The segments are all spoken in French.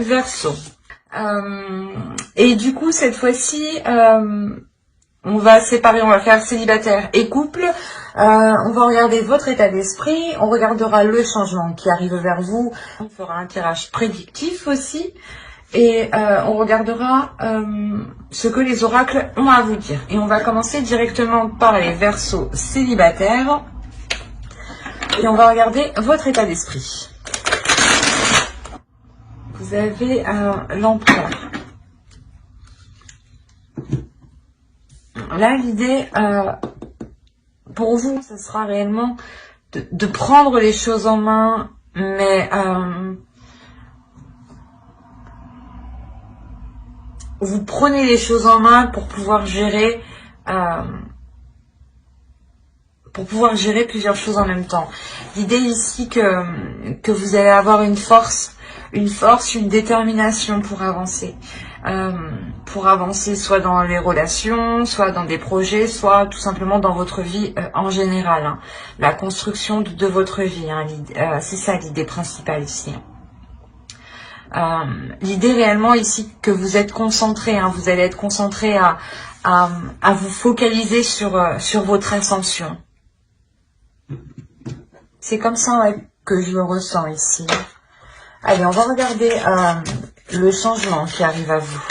Verseau. Et du coup, cette fois-ci, on va séparer, on va faire célibataire et couple. On va regarder votre état d'esprit, on regardera le changement qui arrive vers vous. On fera un tirage prédictif aussi. Et on regardera ce que les oracles ont à vous dire. Et on va commencer directement par les Verseaux célibataires. Et on va regarder votre état d'esprit. Vous avez l'empereur. Là, l'idée, pour vous, ce sera réellement de prendre les choses en main, mais vous prenez les choses en main pour pouvoir gérer plusieurs choses en même temps. L'idée ici que vous allez avoir une force, une détermination pour avancer. Soit dans les relations, soit dans des projets, soit tout simplement dans votre vie en général. Hein. La construction de votre vie, hein, c'est ça l'idée principale ici. L'idée réellement ici que vous êtes concentré, hein, vous allez être concentré à vous focaliser sur votre ascension. C'est comme ça que je le ressens ici. Allez, on va regarder le changement qui arrive à vous.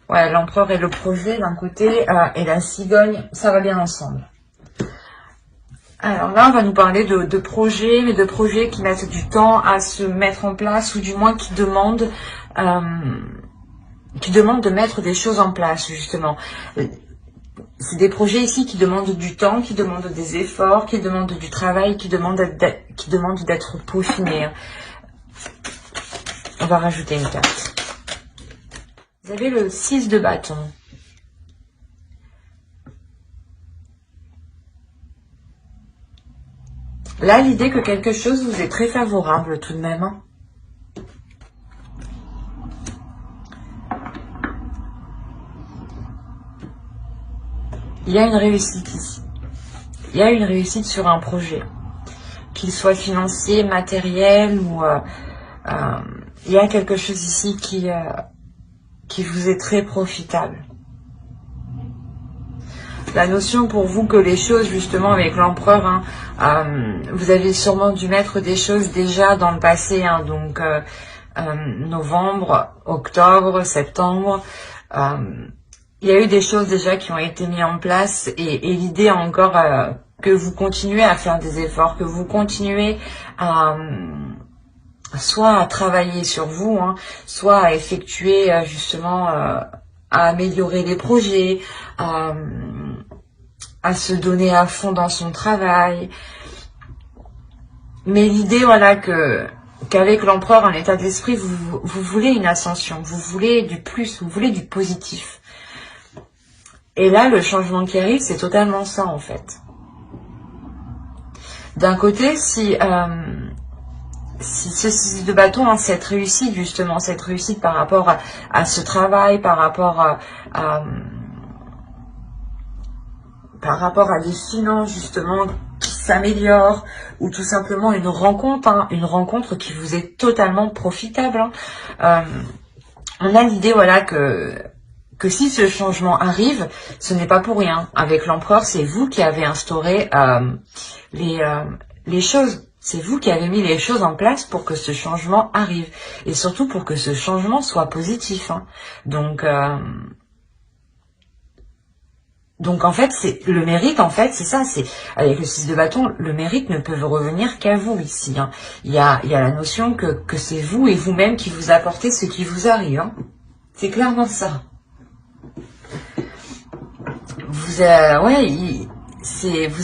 Ouais, l'empereur et le projet d'un côté et la cigogne, ça va bien ensemble. Alors là, on va nous parler de projets, mais de projets qui mettent du temps à se mettre en place, ou du moins qui demandent de mettre des choses en place, justement. C'est des projets ici qui demandent du temps, qui demandent des efforts, qui demandent du travail, qui demandent d'être peaufinés. On va rajouter une carte. Vous avez le 6 de bâton. Là, l'idée que quelque chose vous est très favorable tout de même. Hein. Il y a une réussite ici. Il y a une réussite sur un projet. Qu'il soit financier, matériel ou... il y a quelque chose ici qui vous est très profitable. La notion pour vous que les choses, justement, avec l'empereur, hein, vous avez sûrement dû mettre des choses déjà dans le passé, hein, donc novembre, octobre, septembre, il y a eu des choses déjà qui ont été mises en place et l'idée encore que vous continuez à faire des efforts, que vous continuez à... soit à travailler sur vous, hein, soit à effectuer justement, à améliorer les projets, à se donner à fond dans son travail. Mais l'idée, voilà, qu'avec l'empereur en état d'esprit, vous voulez une ascension, vous voulez du plus, vous voulez du positif. Et là, le changement qui arrive, c'est totalement ça, en fait. D'un côté, si ce 6 de bâton, hein, cette réussite justement, cette réussite par rapport à ce travail, par rapport à des finances justement qui s'améliorent, ou tout simplement une rencontre qui vous est totalement profitable. Hein. On a l'idée, voilà, que si ce changement arrive, ce n'est pas pour rien. Avec l'empereur, c'est vous qui avez instauré les choses. C'est vous qui avez mis les choses en place pour que ce changement arrive. Et surtout pour que ce changement soit positif. Hein. Donc en fait, c'est le mérite, en fait, c'est ça. C'est avec le 6 de bâton, le mérite ne peut revenir qu'à vous ici. Hein. Il y a la notion que c'est vous et vous-même qui vous apportez ce qui vous arrive. Hein. C'est clairement ça. Vous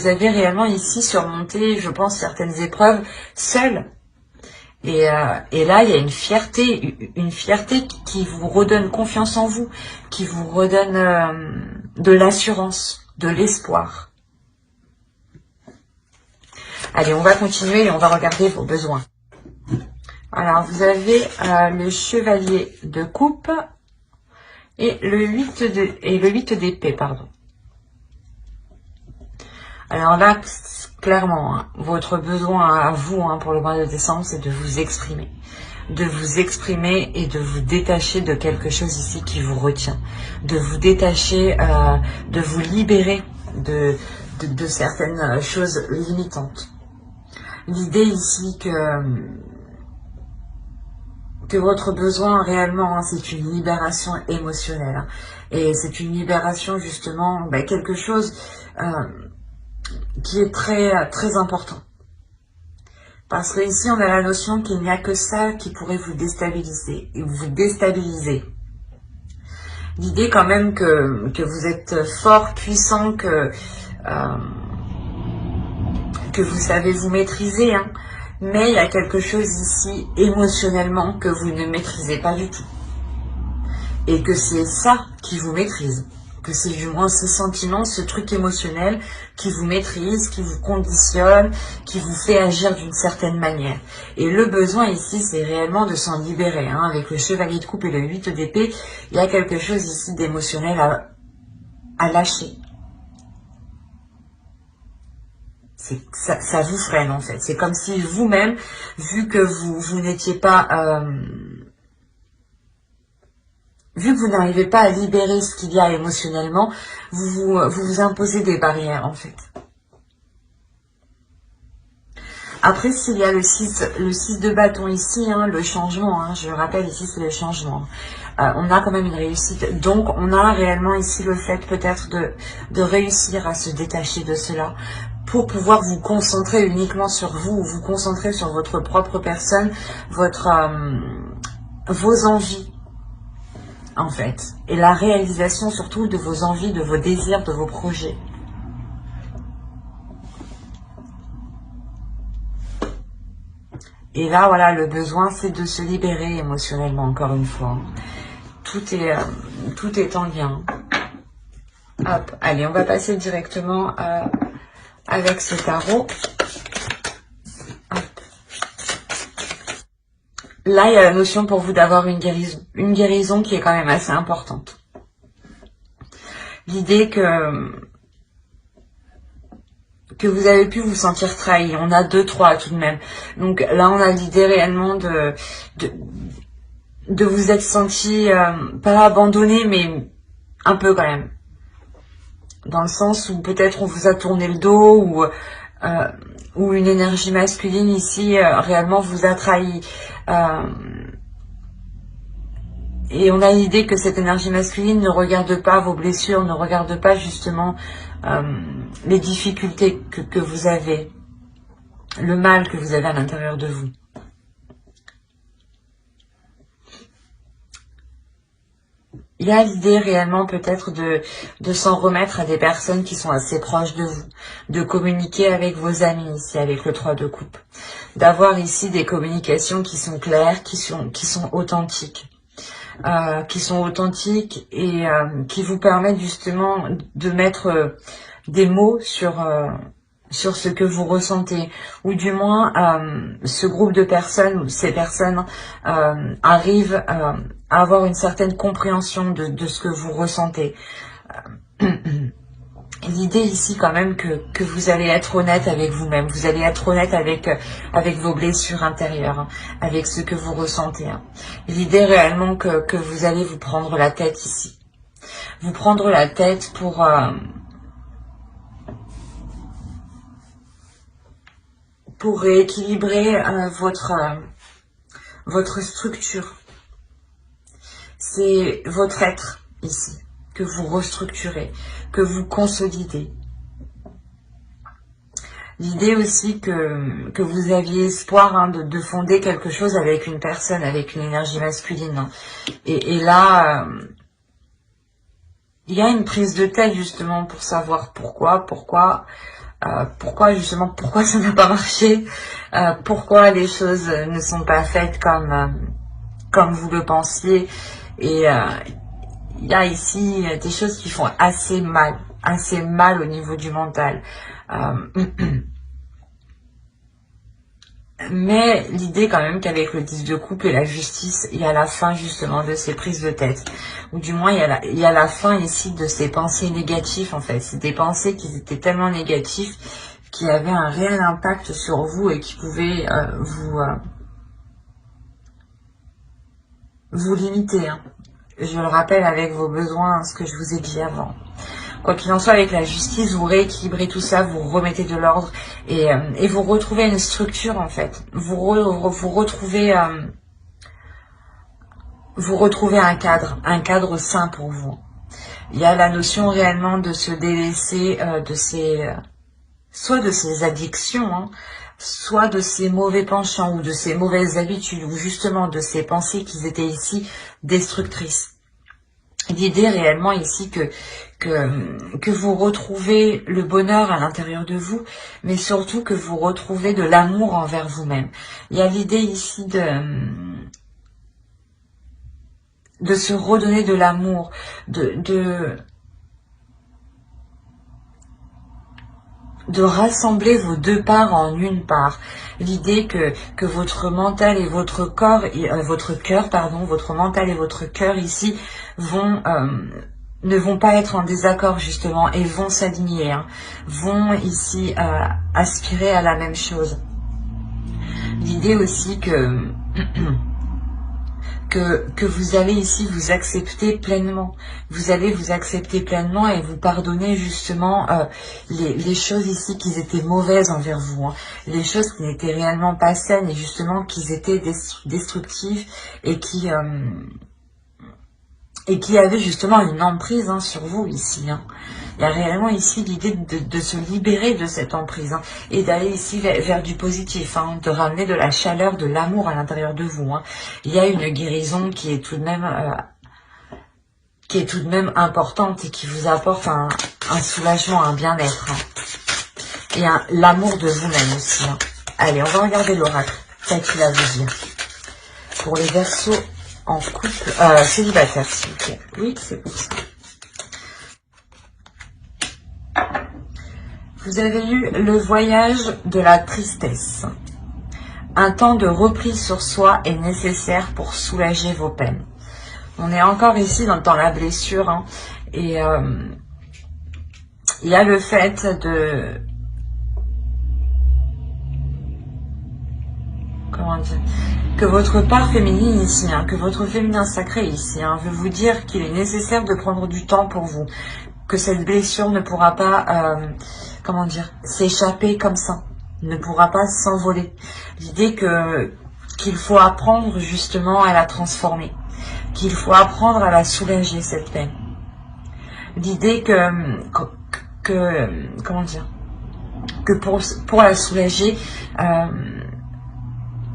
avez réellement ici surmonté, je pense, certaines épreuves seul. Et là, il y a une fierté qui vous redonne confiance en vous, qui vous redonne de l'assurance, de l'espoir. Allez, on va continuer et on va regarder vos besoins. Alors, vous avez le chevalier de coupe et le 8 d'épée, pardon. Alors là, clairement, hein, votre besoin à vous pour le mois de décembre, c'est de vous exprimer. De vous exprimer et de vous détacher de quelque chose ici qui vous retient. De vous détacher, de vous libérer de certaines choses limitantes. L'idée ici que votre besoin réellement, c'est une libération émotionnelle. Et c'est une libération justement, quelque chose qui est très, très important. Parce que ici, on a la notion qu'il n'y a que ça qui pourrait vous déstabiliser. Et vous déstabiliser. L'idée quand même que vous êtes fort, puissant, que vous savez vous maîtriser. Mais il y a quelque chose ici, émotionnellement, que vous ne maîtrisez pas du tout. Et que c'est ça qui vous maîtrise. Que c'est du moins ce sentiment, ce truc émotionnel qui vous maîtrise, qui vous conditionne, qui vous fait agir d'une certaine manière. Et le besoin ici, c'est réellement de s'en libérer. Avec le chevalier de coupe et le 8 d'épée, il y a quelque chose ici d'émotionnel à lâcher. Ça vous freine en fait. C'est comme si vous-même, vu que vous n'étiez pas... vu que vous n'arrivez pas à libérer ce qu'il y a émotionnellement, vous imposez des barrières en fait. Après, s'il y a le 6 de bâton ici, le changement, je le rappelle ici c'est le changement. On a quand même une réussite, donc on a réellement ici le fait peut-être de réussir à se détacher de cela pour pouvoir vous concentrer uniquement sur vous, vous concentrer sur votre propre personne, vos envies. En fait, et la réalisation surtout de vos envies, de vos désirs, de vos projets. Et là, voilà, le besoin, c'est de se libérer émotionnellement, encore une fois. Tout est en lien. Hop, allez, on va passer directement avec ce tarot. Hop. Là, il y a la notion pour vous d'avoir une guérison qui est quand même assez importante. L'idée que vous avez pu vous sentir trahi. On a 2-3 tout de même. Donc là, on a l'idée réellement de vous être senti, pas abandonné, mais un peu quand même. Dans le sens où peut-être on vous a tourné le dos, ou une énergie masculine ici, réellement vous a trahi. Et on a l'idée que cette énergie masculine ne regarde pas vos blessures, ne regarde pas justement les difficultés que vous avez, le mal que vous avez à l'intérieur de vous. Il y a l'idée réellement peut-être de s'en remettre à des personnes qui sont assez proches de vous, de communiquer avec vos amis ici, avec le 3 de coupe, d'avoir ici des communications qui sont claires, qui sont authentiques. Et qui vous permettent justement de mettre des mots sur ce que vous ressentez, ou du moins ce groupe de personnes, ces personnes arrivent à avoir une certaine compréhension de ce que vous ressentez. L'idée ici quand même que vous allez être honnête avec vous-même, vous allez être honnête avec vos blessures intérieures, avec ce que vous ressentez. L'idée réellement que vous allez vous prendre la tête ici. Vous prendre la tête pour rééquilibrer votre structure. C'est votre être ici que vous restructurez, que vous consolidez. L'idée aussi que vous aviez espoir de fonder quelque chose avec une personne, avec une énergie masculine. Et là, il y a une prise de tête justement pour savoir pourquoi justement, pourquoi ça n'a pas marché, pourquoi les choses ne sont pas faites comme vous le pensiez. Et il y a ici des choses qui font assez mal au niveau du mental. Mais l'idée quand même qu'avec le 10 de coupe et la justice, il y a la fin justement de ces prises de tête. Ou du moins, il y a la fin ici de ces pensées négatives en fait. C'est des pensées qui étaient tellement négatives, qui avaient un réel impact sur vous et qui pouvaient vous limiter. Hein. Je le rappelle avec vos besoins, ce que je vous ai dit avant. Quoi qu'il en soit, avec la justice, vous rééquilibrez tout ça, vous remettez de l'ordre et vous retrouvez une structure en fait. Vous retrouvez un cadre sain pour vous. Il y a la notion réellement de se délaisser soit de ces addictions, hein, soit de ces mauvais penchants ou de ces mauvaises habitudes ou justement de ces pensées qui étaient ici destructrices. L'idée réellement ici que vous retrouvez le bonheur à l'intérieur de vous, mais surtout que vous retrouvez de l'amour envers vous-même. Il y a l'idée ici de se redonner de l'amour, de rassembler vos deux parts en une part. L'idée que votre mental et votre corps, votre cœur, pardon, votre mental et votre cœur ici ne vont pas être en désaccord justement et vont s'aligner, hein, vont ici aspirer à la même chose. L'idée aussi que vous allez ici vous accepter pleinement. Vous allez vous accepter pleinement et vous pardonner justement les choses ici qui étaient mauvaises envers vous. Hein. Les choses qui n'étaient réellement pas saines et justement qui étaient destructives et qui avaient justement une emprise hein, sur vous ici. Hein. Il y a réellement ici l'idée de se libérer de cette emprise hein, et d'aller ici vers du positif, hein, de ramener de la chaleur, de l'amour à l'intérieur de vous. Hein. Il y a une guérison qui est tout de même importante et qui vous apporte un soulagement, un bien-être hein, et l'amour de vous-même aussi. Hein. Allez, on va regarder l'oracle. Qu'a-t-il à vous dire pour les Verseaux en couple, célibataire s'il vous plaît. Oui, c'est pour ça. Vous avez eu le voyage de la tristesse. Un temps de repli sur soi est nécessaire pour soulager vos peines. On est encore ici dans la blessure. Hein, et il y a le fait de... Comment dire, que votre part féminine ici, hein, que votre féminin sacré ici, hein, veut vous dire qu'il est nécessaire de prendre du temps pour vous. Que cette blessure ne pourra pas... comment dire, s'échapper comme ça, ne pourra pas s'envoler. L'idée qu'il faut apprendre justement à la transformer, qu'il faut apprendre à la soulager cette peine. L'idée comment dire, que pour la soulager,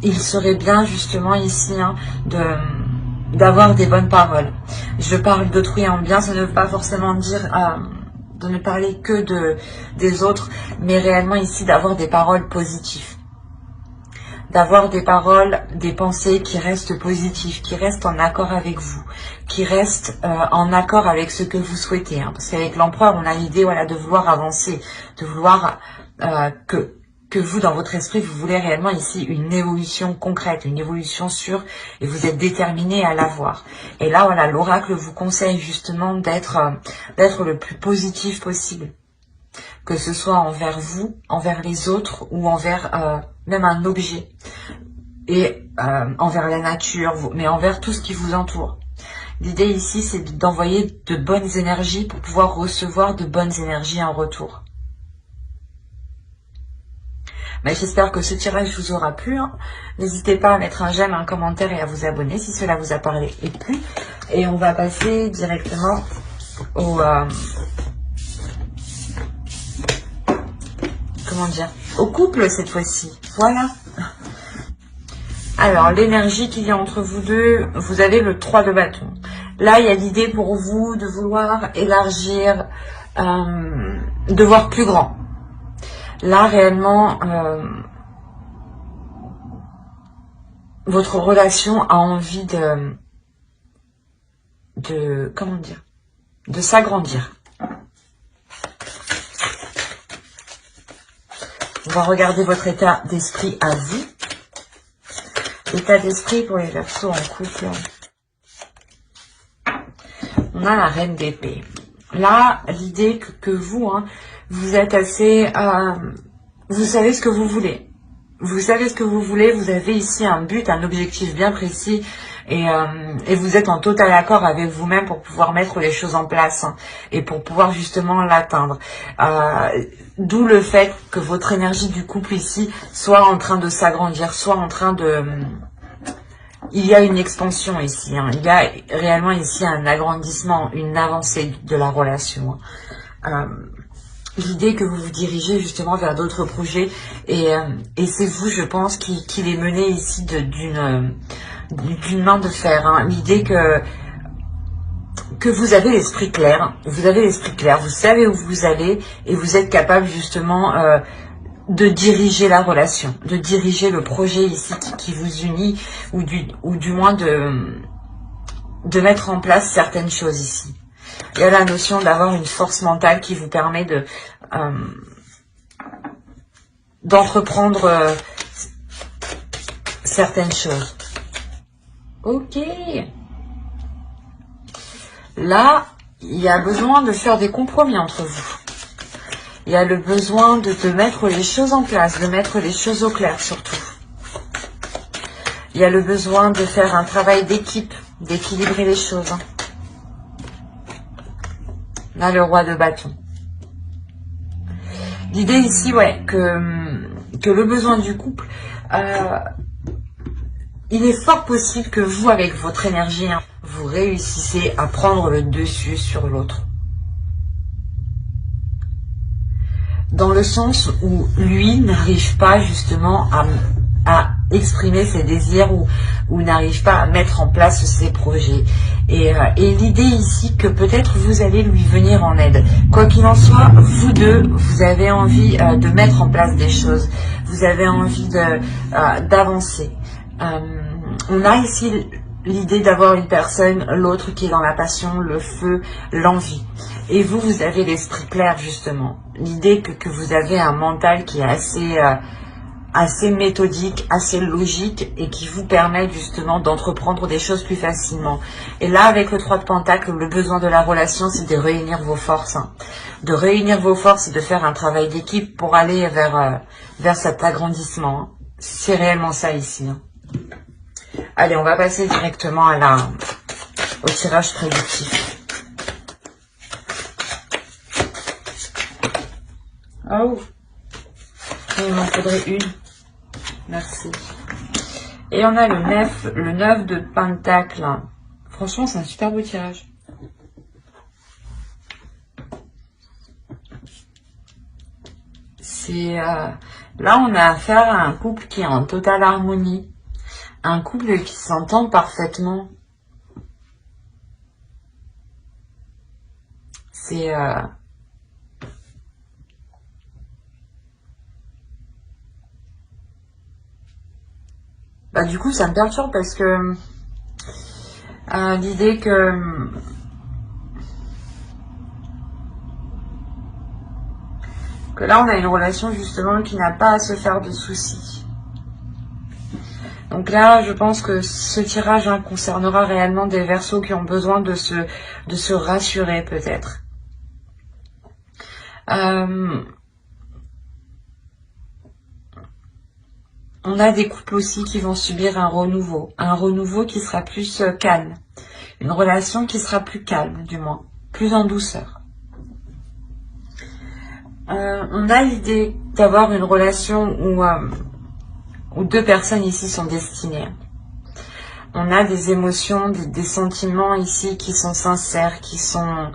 il serait bien justement ici hein, d'avoir des bonnes paroles. Je parle d'autrui en bien, ça ne veut pas forcément dire... de ne parler que des autres, mais réellement ici d'avoir des paroles positives. D'avoir des paroles, des pensées qui restent positives, qui restent en accord avec vous, qui restent en accord avec ce que vous souhaitez. Hein. Parce qu'avec l'empereur, on a l'idée voilà, de vouloir avancer, de vouloir que vous, dans votre esprit, vous voulez réellement ici une évolution concrète, une évolution sûre, et vous êtes déterminé à l'avoir. Et là, voilà, l'oracle vous conseille justement d'être le plus positif possible. Que ce soit envers vous, envers les autres, ou envers même un objet. Et envers la nature, mais envers tout ce qui vous entoure. L'idée ici, c'est d'envoyer de bonnes énergies pour pouvoir recevoir de bonnes énergies en retour. Mais j'espère que ce tirage vous aura plu. Hein. N'hésitez pas à mettre un j'aime, un commentaire et à vous abonner si cela vous a parlé et plu. Et on va passer directement au... comment dire, au couple cette fois-ci. Voilà. Alors, l'énergie qu'il y a entre vous deux, vous avez le 3 de bâton. Là, il y a l'idée pour vous de vouloir élargir, de voir plus grand. Là, réellement, votre relation a envie comment dire, de s'agrandir. On va regarder votre état d'esprit à vous. État d'esprit pour les Verseaux en couple. On a la reine d'épée. Là, l'idée que vous, hein, vous êtes assez... vous savez ce que vous voulez. Vous savez ce que vous voulez. Vous avez ici un but, un objectif bien précis. Et vous êtes en total accord avec vous-même pour pouvoir mettre les choses en place, hein, et pour pouvoir justement l'atteindre. D'où le fait que votre énergie du couple ici soit en train de s'agrandir, soit en train de... Il y a une expansion ici, hein. Il y a réellement ici un agrandissement, une avancée de la relation. L'idée que vous vous dirigez justement vers d'autres projets, et c'est vous, je pense, qui les menez ici d'une main de fer, hein. L'idée que vous avez l'esprit clair, vous savez où vous allez, et vous êtes capable justement de diriger la relation, de diriger le projet ici qui vous unit, ou du moins de mettre en place certaines choses ici. Il y a la notion d'avoir une force mentale qui vous permet d'entreprendre certaines choses. Ok. Là, il y a besoin de faire des compromis entre vous. Il y a le besoin de mettre les choses en place, de mettre les choses au clair surtout. Il y a le besoin de faire un travail d'équipe, d'équilibrer les choses. Là, le roi de bâton. L'idée ici, ouais, que le besoin du couple, il est fort possible que vous, avec votre énergie, hein, vous réussissez à prendre le dessus sur l'autre. Dans le sens où lui n'arrive pas justement à exprimer ses désirs, ou n'arrive pas à mettre en place ses projets. Et l'idée ici que peut-être vous allez lui venir en aide. Quoi qu'il en soit, vous deux, vous avez envie de mettre en place des choses. Vous avez envie d'avancer. On a ici l'idée d'avoir une personne, l'autre qui est dans la passion, le feu, l'envie. Et vous, vous avez l'esprit clair justement. L'idée que vous avez un mental qui est assez méthodique, assez logique, et qui vous permet justement d'entreprendre des choses plus facilement. Et là, avec le 3 de Pentacle, le besoin de la relation, c'est de réunir vos forces. Hein. De réunir vos forces et de faire un travail d'équipe pour aller vers cet agrandissement. Hein. C'est réellement ça ici. Hein. Allez, on va passer directement au tirage prédictif. Oh, il m'en faudrait une. Merci. Et on a le 9 de Pentacle. Franchement, c'est un super beau tirage. Là, on a affaire à un couple qui est en totale harmonie. Un couple qui s'entend parfaitement. C'est... Bah, du coup, ça me perturbe parce que l'idée que là, on a une relation justement qui n'a pas à se faire de soucis. Donc là, je pense que ce tirage, hein, concernera réellement des Verseaux qui ont besoin de se rassurer peut-être. On a des couples aussi qui vont subir un renouveau qui sera plus calme, une relation qui sera plus calme du moins, plus en douceur. On a l'idée d'avoir une relation où deux personnes ici sont destinées. On a des émotions, des sentiments ici qui sont sincères, qui sont,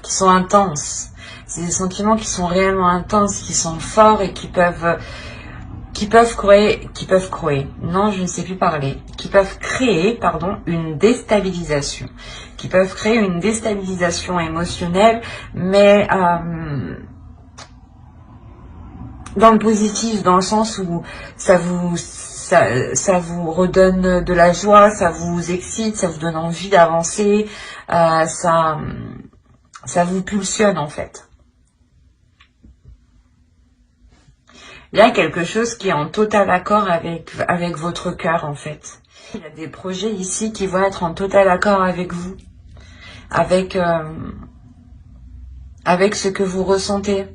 qui sont intenses. C'est des sentiments qui sont réellement intenses, qui sont forts et qui peuvent créer une déstabilisation. Qui peuvent créer une déstabilisation émotionnelle, mais dans le positif, dans le sens où ça vous redonne de la joie, ça vous excite, ça vous donne envie d'avancer, ça vous pulsionne en fait. Il y a quelque chose qui est en total accord avec votre cœur, en fait. Il y a des projets ici qui vont être en total accord avec vous, avec ce que vous ressentez.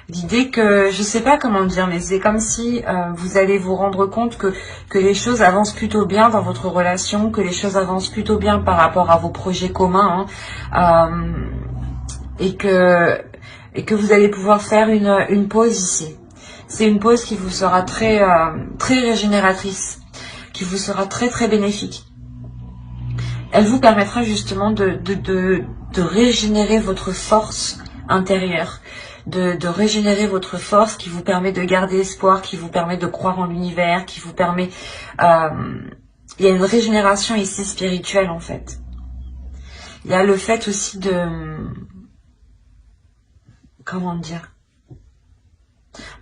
L'idée que, je sais pas comment dire, mais c'est comme si vous allez vous rendre compte que les choses avancent plutôt bien dans votre relation, que les choses avancent plutôt bien par rapport à vos projets communs, hein, et que vous allez pouvoir faire une pause ici. C'est une pause qui vous sera très régénératrice, qui vous sera très très bénéfique. Elle vous permettra justement de régénérer votre force intérieure, de régénérer votre force qui vous permet de garder espoir, qui vous permet de croire en l'univers, qui vous permet... il y a une régénération ici spirituelle en fait. Il y a le fait aussi de... Comment dire?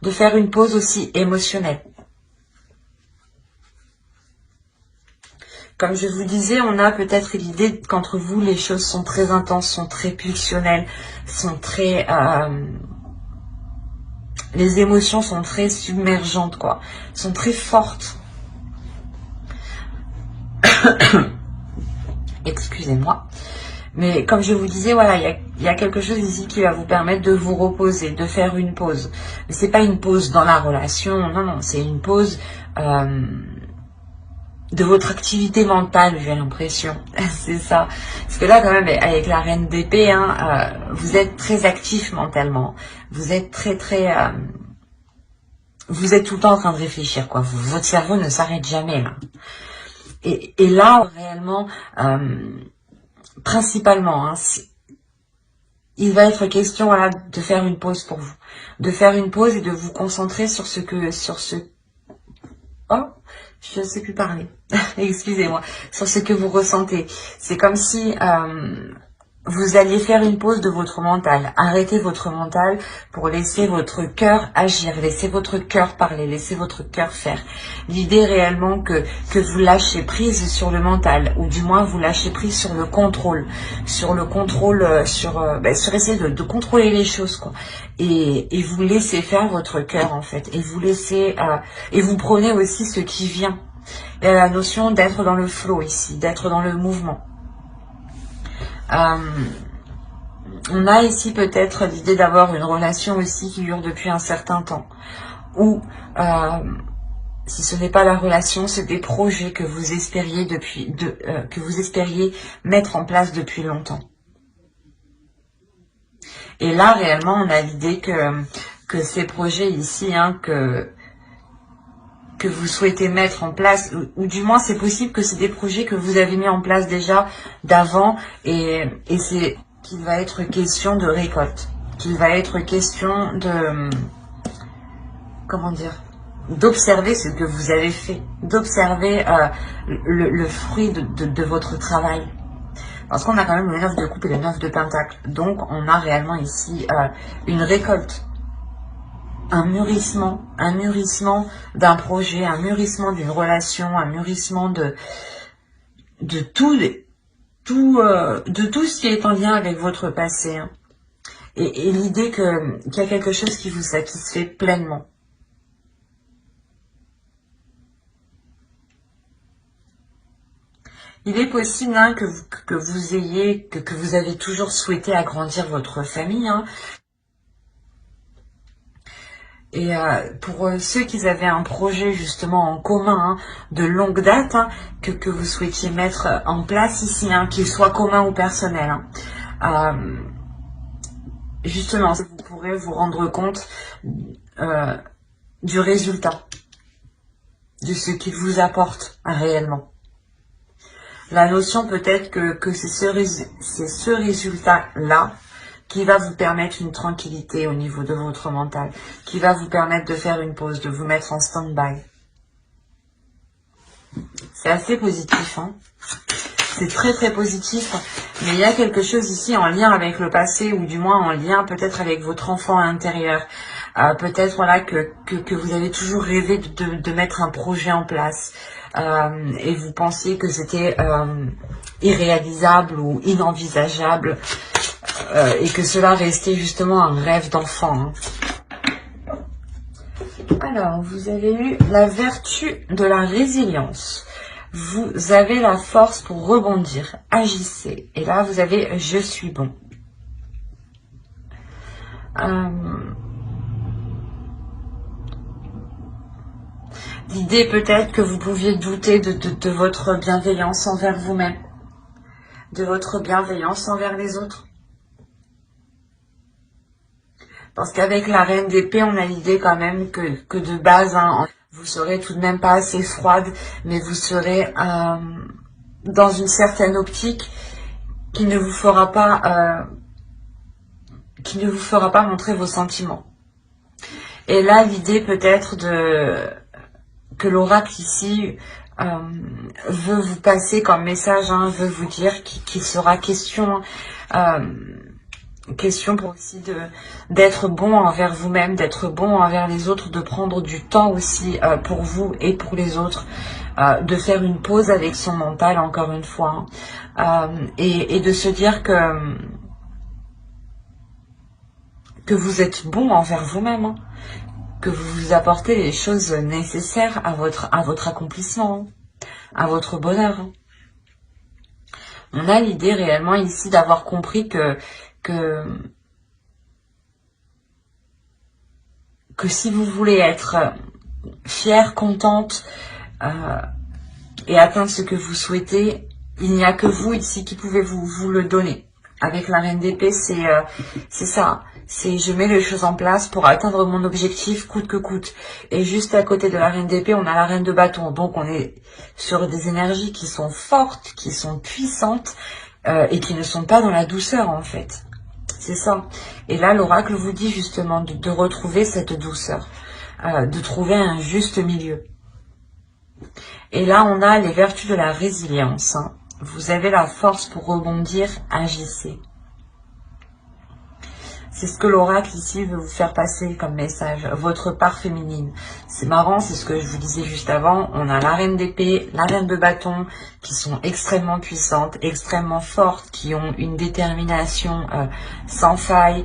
De faire une pause aussi émotionnelle. Comme je vous disais, on a peut-être l'idée qu'entre vous, les choses sont très intenses, sont très pulsionnelles, sont très... les émotions sont très submergentes, quoi. Sont très fortes. Excusez-moi. Mais comme je vous disais, voilà, il y a quelque chose ici qui va vous permettre de vous reposer, de faire une pause. Mais c'est pas une pause dans la relation, non, non, c'est une pause de votre activité mentale, j'ai l'impression. C'est ça. Parce que là, quand même, avec la reine d'épée, hein, vous êtes très actif mentalement. Vous êtes très, très... vous êtes tout le temps en train de réfléchir, quoi. Votre cerveau ne s'arrête jamais, là. Et là, réellement... principalement, hein, il va être question voilà, de faire une pause pour vous. De faire une pause et de vous concentrer sur ce... Oh, je ne sais plus parler. Excusez-moi. Sur ce que vous ressentez. C'est comme si vous alliez faire une pause de votre mental. Arrêtez votre mental pour laisser votre cœur agir. Laissez votre cœur parler. Laissez votre cœur faire. L'idée réellement que vous lâchez prise sur le mental. Ou du moins vous lâchez prise sur le contrôle. Sur le contrôle, sur essayer de contrôler les choses, quoi. Et vous laissez faire votre cœur, en fait. Et vous laissez... et vous prenez aussi ce qui vient. Il y a la notion d'être dans le flow ici. D'être dans le mouvement. On a ici peut-être l'idée d'avoir une relation aussi qui dure depuis un certain temps. Ou, si ce n'est pas la relation, c'est des projets que vous espériez que vous espériez mettre en place depuis longtemps. Et là, réellement, on a l'idée que ces projets ici, hein, que vous souhaitez mettre en place, ou du moins c'est possible que c'est des projets que vous avez mis en place déjà d'avant, et c'est qu'il va être question de récolte, qu'il va être question de, comment dire, d'observer ce que vous avez fait, d'observer le fruit de votre travail. Parce qu'on a quand même le 9 de coupe et le 9 de pentacle, donc on a réellement ici une récolte. Un mûrissement d'un projet, un mûrissement d'une relation, un mûrissement de tout ce qui est en lien avec votre passé. Hein. Et l'idée qu'il y a quelque chose qui vous satisfait pleinement. Il est possible hein, que vous avez toujours souhaité agrandir votre famille. Hein. Et pour ceux qui avaient un projet justement en commun hein, de longue date hein, que vous souhaitiez mettre en place ici, hein, qu'il soit commun ou personnel, hein, justement, vous pourrez vous rendre compte du résultat, de ce qu'il vous apporte réellement. La notion peut-être que c'est ce résultat-là qui va vous permettre une tranquillité au niveau de votre mental, qui va vous permettre de faire une pause, de vous mettre en stand-by. C'est assez positif, hein. C'est très très positif, mais il y a quelque chose ici en lien avec le passé, ou du moins en lien peut-être avec votre enfant intérieur. Peut-être voilà que vous avez toujours rêvé de mettre un projet en place, et vous pensiez que c'était irréalisable ou inenvisageable, et que cela restait justement un rêve d'enfant. Hein. Alors, vous avez eu la vertu de la résilience. Vous avez la force pour rebondir. Agissez. Et là, vous avez « je suis bon ». L'idée peut-être que vous pouviez douter de votre bienveillance envers vous-même, de votre bienveillance envers les autres. Parce qu'avec la reine d'épée, on a l'idée quand même que de base, hein, vous serez tout de même pas assez froide, mais vous serez dans une certaine optique qui ne vous fera pas montrer vos sentiments. Et là, l'idée peut-être que l'oracle ici veut vous passer comme message, hein, veut vous dire qu'il sera question pour aussi d'être bon envers vous-même, d'être bon envers les autres, de prendre du temps aussi pour vous et pour les autres, de faire une pause avec son mental encore une fois, hein, et de se dire que vous êtes bon envers vous-même, hein, que vous vous apportez les choses nécessaires à votre accomplissement, hein, à votre bonheur. Hein. On a l'idée réellement ici d'avoir compris que si vous voulez être fière, contente et atteindre ce que vous souhaitez, il n'y a que vous ici qui pouvez vous le donner. Avec la reine d'épée, c'est ça. C'est je mets les choses en place pour atteindre mon objectif coûte que coûte. Et juste à côté de la reine d'épée, on a la reine de bâton. Donc on est sur des énergies qui sont fortes, qui sont puissantes et qui ne sont pas dans la douceur en fait. C'est ça. Et là, l'oracle vous dit justement de retrouver cette douceur, de trouver un juste milieu. Et là, on a les vertus de la résilience. Hein. Vous avez la force pour rebondir, agissez. C'est ce que l'oracle ici veut vous faire passer comme message, votre part féminine. C'est marrant, c'est ce que je vous disais juste avant. On a la reine d'épée, la reine de bâton, qui sont extrêmement puissantes, extrêmement fortes, qui ont une détermination sans faille,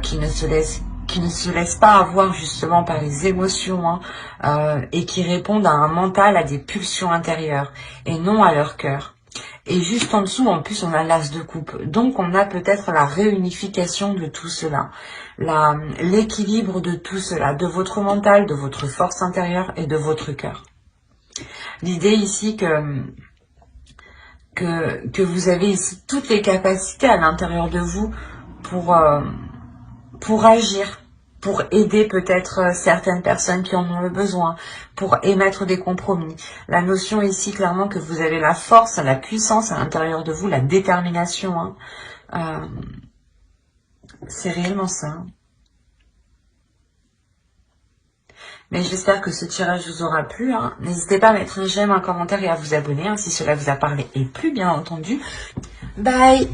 qui ne se laissent pas avoir justement par les émotions, hein, et qui répondent à un mental, à des pulsions intérieures, et non à leur cœur. Et juste en dessous, en plus, on a l'as de coupe. Donc, on a peut-être la réunification de tout cela, l'équilibre de tout cela, de votre mental, de votre force intérieure et de votre cœur. L'idée ici que vous avez ici toutes les capacités à l'intérieur de vous pour agir, pour aider peut-être certaines personnes qui en ont le besoin, pour émettre des compromis. La notion ici, clairement, que vous avez la force, la puissance à l'intérieur de vous, la détermination, hein, c'est réellement ça. Hein. Mais j'espère que ce tirage vous aura plu. Hein. N'hésitez pas à mettre un j'aime, un commentaire et à vous abonner, hein, si cela vous a parlé et plu, bien entendu. Bye!